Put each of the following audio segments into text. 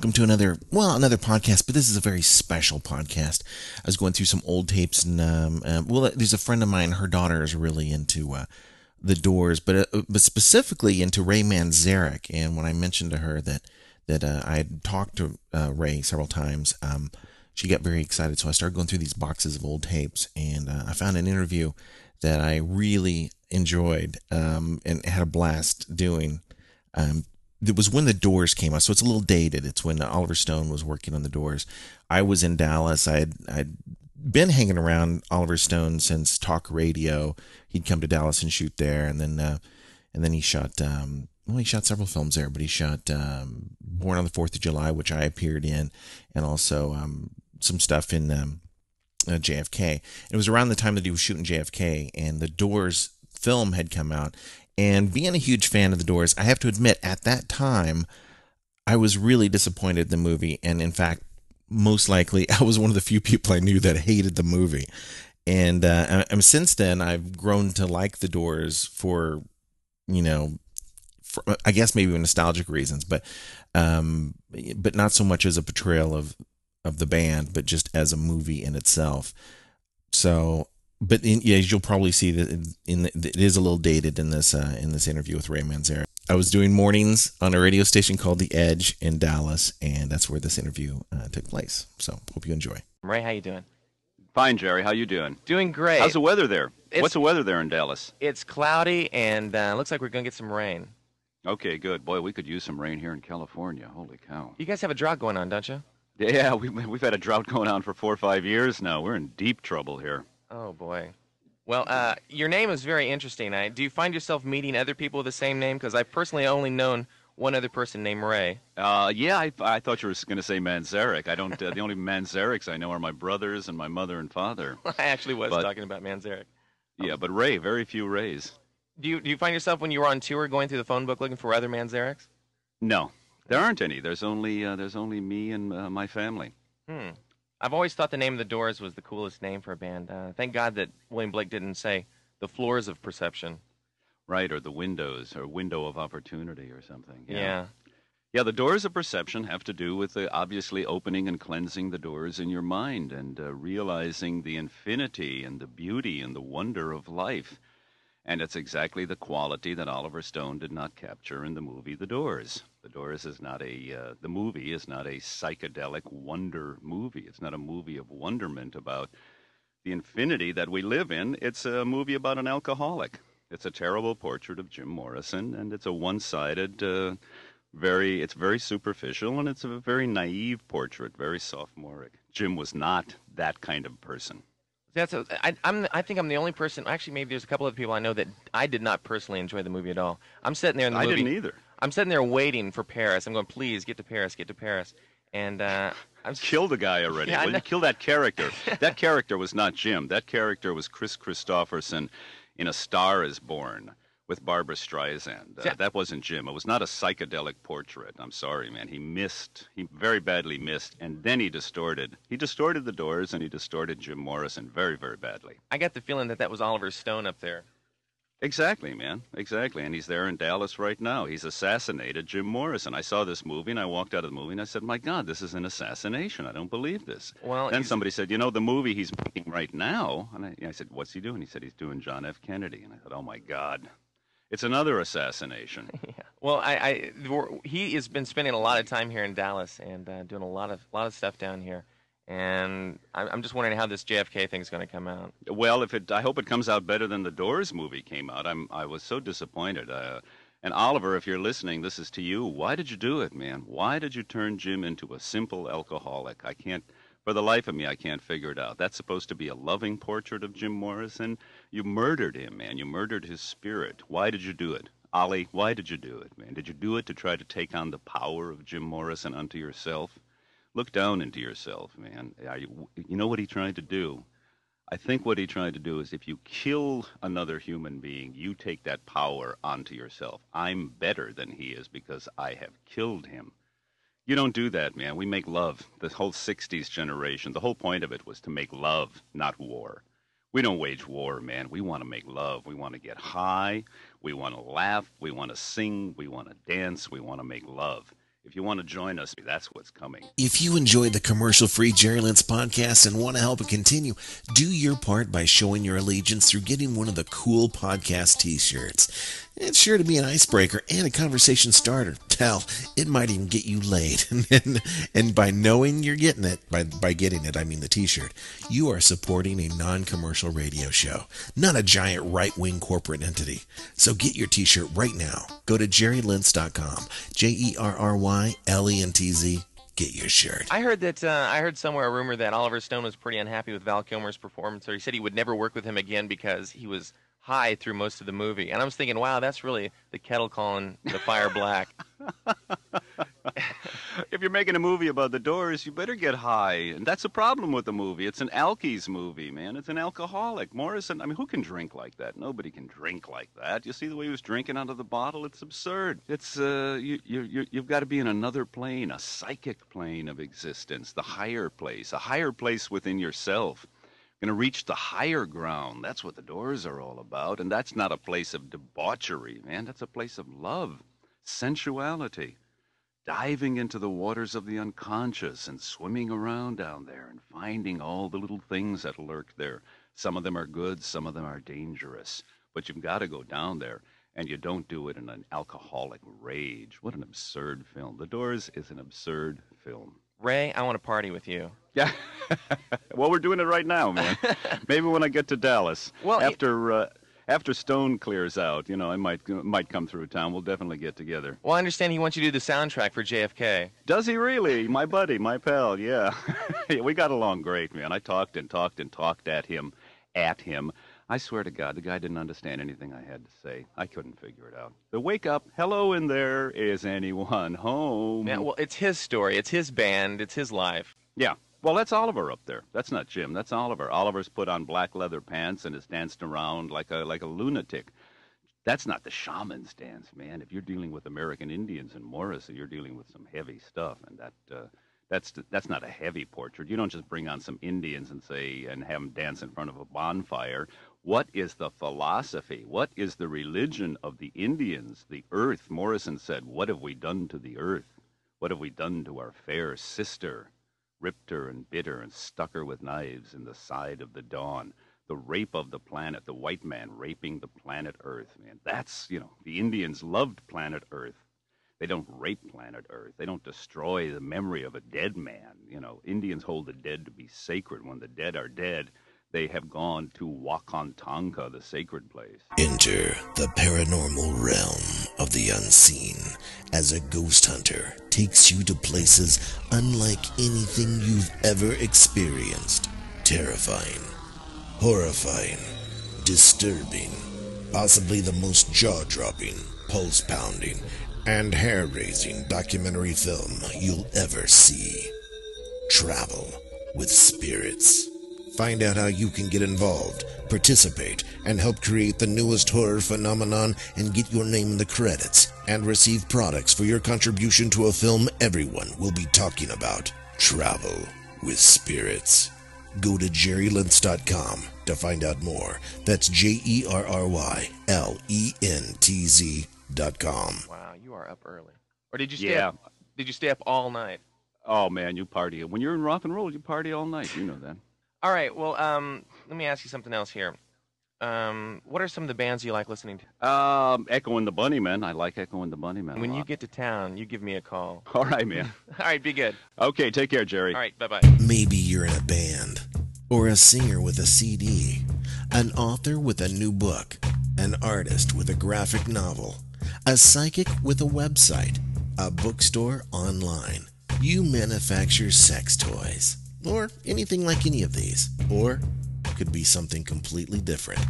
welcome to another podcast, but this is a very special podcast. I was going through some old tapes, and there's a friend of mine. Her daughter is really into the Doors, but specifically into Ray Manzarek. And when I mentioned to her that I had talked to Ray several times, she got very excited. So I started going through these boxes of old tapes, and I found an interview that I really enjoyed and had a blast doing. It was when the Doors came out, so it's a little dated. It's when Oliver Stone was working on the Doors. I was in Dallas. I'd been hanging around Oliver Stone since talk radio. He'd come to Dallas and shoot there, and then he shot. He shot several films there, but he shot Born on the 4th of July, which I appeared in, and also some stuff in JFK. It was around the time that he was shooting JFK, and the Doors film had come out. And being a huge fan of the Doors, I have to admit, at that time, I was really disappointed in the movie. And in fact, most likely, I was one of the few people I knew that hated the movie. And since then, I've grown to like the Doors for I guess maybe nostalgic reasons, but not so much as a portrayal of the band, but just as a movie in itself. So. But as you'll probably see, that it is a little dated in this interview with Ray Manzarek. I was doing mornings on a radio station called The Edge in Dallas, and that's where this interview took place. So hope you enjoy. Ray, how you doing? Fine, Jerry. How you doing? Doing great. How's the weather there? What's the weather there in Dallas? It's cloudy, and looks like we're going to get some rain. Okay, good. Boy, we could use some rain here in California. Holy cow. You guys have a drought going on, don't you? Yeah, we've had a drought going on for 4 or 5 years now. We're in deep trouble here. Oh, boy. Well, your name is very interesting. Do you find yourself meeting other people with the same name? Because I've personally only known one other person named Ray. Yeah, I thought you were going to say Manzarek. I don't. The only Manzareks I know are my brothers and my mother and father. I actually was talking about Manzarek. Yeah, but Ray, very few Rays. Do you find yourself when you were on tour going through the phone book looking for other Manzareks? No, there aren't any. There's only me and my family. I've always thought the name of the Doors was the coolest name for a band. Thank God that William Blake didn't say the Floors of Perception. Right, or the Windows, or Window of Opportunity or something. Yeah. Yeah, the doors of perception have to do with obviously opening and cleansing the doors in your mind and realizing the infinity and the beauty and the wonder of life. And it's exactly the quality that Oliver Stone did not capture in the movie The Doors. The Doors is not the movie is not a psychedelic wonder movie. It's not a movie of wonderment about the infinity that we live in. It's a movie about an alcoholic. It's a terrible portrait of Jim Morrison, and it's a one-sided, it's very superficial, and it's a very naive portrait, very sophomoric. Jim was not that kind of person. I think I'm the only person. Actually, maybe there's a couple of people I know that I did not personally enjoy the movie at all. I'm sitting there in the movie. I didn't either. I'm sitting there waiting for Paris. I'm going, please get to Paris, get to Paris. And I'm kill the guy already. Yeah, Well, you kill that character. That character was not Jim. That character was Chris Christopherson in A Star Is Born with Barbra Streisand. That wasn't Jim. It was not a psychedelic portrait. I'm sorry, man. He very badly missed, and then he distorted. He distorted the Doors, and he distorted Jim Morrison very, very badly. I got the feeling that was Oliver Stone up there. Exactly, man. Exactly. And he's there in Dallas right now. He's assassinated Jim Morrison. I saw this movie, and I walked out of the movie, and I said, my God, this is an assassination. I don't believe this. Well, then somebody said, the movie he's making right now. And I said, what's he doing? He said, he's doing John F. Kennedy. And I thought, oh, my God. It's another assassination. Yeah. Well, he has been spending a lot of time here in Dallas and doing a lot of stuff down here. And I'm just wondering how this JFK thing is going to come out. Well, I hope it comes out better than the Doors movie came out. I was so disappointed. And Oliver, if you're listening, this is to you. Why did you do it, man? Why did you turn Jim into a simple alcoholic? For the life of me, I can't figure it out. That's supposed to be a loving portrait of Jim Morrison. You murdered him, man. You murdered his spirit. Why did you do it? Ollie, why did you do it, man? Did you do it to try to take on the power of Jim Morrison unto yourself? Look down into yourself, man. You know what he tried to do? I think what he tried to do is if you kill another human being, you take that power onto yourself. I'm better than he is because I have killed him. You don't do that, man. We make love. The whole 60s generation, the whole point of it was to make love, not war. We don't wage war, man. We want to make love. We want to get high. We want to laugh. We want to sing. We want to dance. We want to make love. If you want to join us, that's what's coming. If you enjoyed the commercial-free Jerry Lentz podcast and want to help it continue, do your part by showing your allegiance through getting one of the cool podcast t-shirts. It's sure to be an icebreaker and a conversation starter. Hell, it might even get you laid. And by knowing you're getting it, by getting it, I mean the t-shirt, you are supporting a non-commercial radio show, not a giant right-wing corporate entity. So get your t-shirt right now. Go to jerrylentz.com, JERRYLENTZ. Get your shirt. I heard somewhere a rumor that Oliver Stone was pretty unhappy with Val Kilmer's performance, or he said he would never work with him again because he was high through most of the movie. And I was thinking, wow, that's really the kettle calling the fire black. If you're making a movie about the Doors, you better get high. And that's the problem with the movie. It's an alkies movie, man. It's an alcoholic. Morrison, I mean, who can drink like that? Nobody can drink like that. You see the way he was drinking out of the bottle? It's absurd. It's you've got to be in another plane, a psychic plane of existence, the higher place, a higher place within yourself. Going to reach the higher ground. That's what the Doors are all about. And that's not a place of debauchery, man. That's a place of love, sensuality, diving into the waters of the unconscious and swimming around down there and finding all the little things that lurk there. Some of them are good, some of them are dangerous. But you've got to go down there, and you don't do it in an alcoholic rage. What an absurd film. The Doors is an absurd film. Ray, I want to party with you. Yeah. Well, we're doing it right now, man. Maybe when I get to Dallas. Well, after Stone clears out, you know, I might come through town. We'll definitely get together. Well, I understand he wants you to do the soundtrack for JFK. Does he really? My buddy, my pal, yeah. We got along great, man. I talked at him. I swear to God, the guy didn't understand anything I had to say. I couldn't figure it out. The wake up, hello in there, is anyone home? Yeah, well, it's his story. It's his band. It's his life. Yeah. Well, that's Oliver up there. That's not Jim. That's Oliver. Oliver's put on black leather pants and is dancing around like a lunatic. That's not the shaman's dance, man. If you're dealing with American Indians and Morrison, you're dealing with some heavy stuff, and that's not a heavy portrait. You don't just bring on some Indians and have them dance in front of a bonfire. What is the philosophy? What is the religion of the Indians? The earth. Morrison said, "What have we done to the earth? What have we done to our fair sister? Ripped her and bit her and stuck her with knives in the side of the dawn." The rape of the planet, the white man raping the planet Earth, man. That's, the Indians loved planet Earth. They don't rape planet Earth. They don't destroy the memory of a dead man. Indians hold the dead to be sacred. When the dead are dead, they have gone to Wakantanka, the sacred place. Enter the paranormal realm of the unseen as a ghost hunter takes you to places unlike anything you've ever experienced. Terrifying, horrifying, disturbing, possibly the most jaw-dropping, pulse-pounding, and hair-raising documentary film you'll ever see. Travel with Spirits. Find out how you can get involved, participate, and help create the newest horror phenomenon and get your name in the credits and receive products for your contribution to a film everyone will be talking about. Travel with Spirits. Go to jerrylentz.com to find out more. That's JERRYLENTZ.com. Wow, you are up early. Or did you stay up? Did you stay up all night? Oh man, you party. When you're in rock and roll, you party all night. You know that. All right, well, let me ask you something else here. What are some of the bands you like listening to? Echo and the Bunnymen. I like Echo and the Bunnymen. When you get to town, you give me a call. All right, man. All right, be good. Okay, take care, Jerry. All right, bye-bye. Maybe you're in a band, or a singer with a CD, an author with a new book, an artist with a graphic novel, a psychic with a website, a bookstore online. You manufacture sex toys. Or anything like any of these. Or could be something completely different.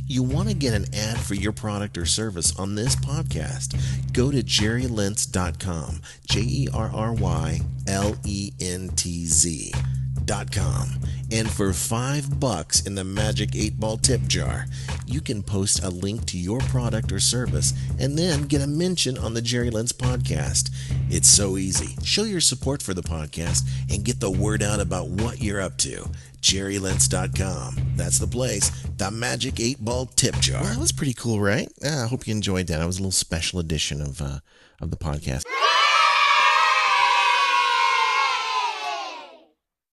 You want to get an ad for your product or service on this podcast? Go to jerrylentz.com. JERRYLENTZ.com. And for $5 in the Magic 8-Ball tip jar, you can post a link to your product or service and then get a mention on the Jerry Lentz podcast. It's so easy. Show your support for the podcast and get the word out about what you're up to. JerryLentz.com. That's the place. The Magic 8-Ball tip jar. Well, that was pretty cool, right? I hope you enjoyed that. It was a little special edition of the podcast.